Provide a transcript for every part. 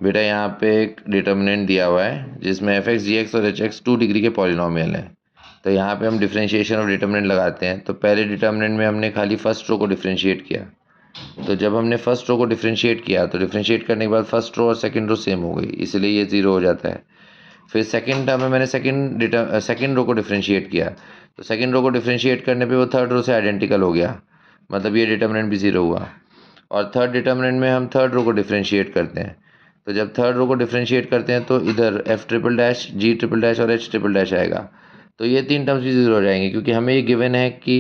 बेटा यहाँ पे एक डिटर्मिनेंट दिया हुआ है जिसमें एफ एक्स जी एक्स और एच एक्स 2 डिग्री के पॉलिनॉमियल हैं। तो यहाँ पे हम डिफरेंशिएशन ऑफ डिटर्मिनेंट लगाते हैं। तो पहले डिटर्मिनेंट में हमने खाली फर्स्ट रो को डिफरेंशिएट किया। तो जब हमने फर्स्ट रो को डिफरेंशिएट किया तो डिफरेंशिएट करने के बाद फर्स्ट रो और सेकंड रो सेम हो गई, इसलिए ये 0 हो जाता है। फिर सेकंड टर्म में मैंने सेकंड रो को डिफरेंशिएट किया। तो सेकंड रो को डिफरेंशिएट करने पे वो थर्ड रो से आइडेंटिकल हो गया, मतलब ये डिटर्मिनेंट भी 0 हुआ। और थर्ड डिटर्मिनेंट में हम थर्ड रो को डिफरेंशिएट करते हैं। तो जब थर्ड रो को डिफरेंशिएट करते हैं तो इधर एफ ट्रिपल डैश, जी ट्रिपल डैश और एच ट्रिपल डैश आएगा। तो ये 3 टर्म्स भी 0 हो जाएंगे क्योंकि हमें ये गिवन है कि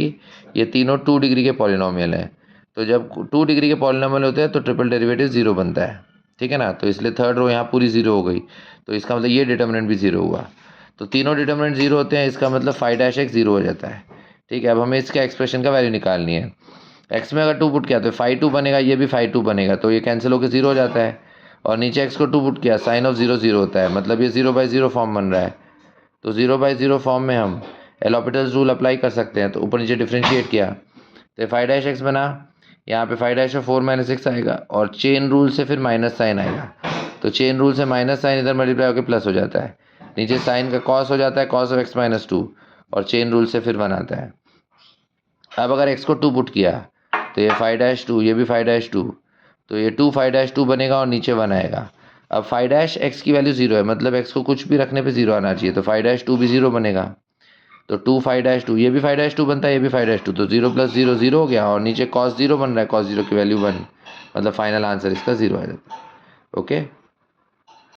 ये तीनों 2 डिग्री के पॉलिनॉमियल हैं। तो जब 2 डिग्री के पॉलिनॉमियल होते हैं तो ट्रिपल डेरिवेटिव 0 बनता है, ठीक है ना। तो इसलिए थर्ड रो यहाँ पूरी 0 हो गई। तो इसका मतलब ये डिटर्मिनेंट भी 0 हुआ। तो तीनों डिटर्मिनेंट 0 होते हैं, इसका मतलब फाइव डैश एक्स 0 हो जाता है, ठीक है। अब हमें इसका एक्सप्रेशन का वैल्यू निकालनी है। एक्स में अगर 2 पुट किया तो फाइव 2 बनेगा, ये भी फाइव 2 बनेगा, तो ये कैंसिल होकर 0 हो जाता है। और नीचे एक्स को 2 पुट किया, साइन ऑफ 0 0 होता है, मतलब ये 0/0 फॉर्म बन रहा है। तो 0/0 फॉर्म में हम एलोपिटल्स रूल अप्लाई कर सकते हैं। तो ऊपर नीचे डिफरेंशिएट किया तो फाइव डैश एक्स बना, यहाँ पे फाइव डैश 4 - x आएगा और चेन रूल से फिर माइनस साइन आएगा। तो चेन रूल से माइनस साइन इधर मल्टीप्लाई होकर प्लस हो जाता है, नीचे साइन का कॉस हो जाता है, कॉस ऑफ x - 2, और चेन रूल से फिर 1 आता है। अब अगर x को 2 पुट किया तो ये 5-2, ये भी 5-2, तो ये 2 5-2 बनेगा और नीचे 1 आएगा। अब 5-x की वैल्यू 0 है, मतलब x को कुछ भी रखने पे 0 आना चाहिए, तो 5-2 भी 0 बनेगा। तो 2 5-2, ये भी 5-2 बनता है, ये भी 5-2, तो 0 + 0 0 हो गया, और नीचे cos 0 बन रहा है, cos 0 की वैल्यू 1, मतलब फाइनल आंसर इसका 0 आ जाता है। ओके।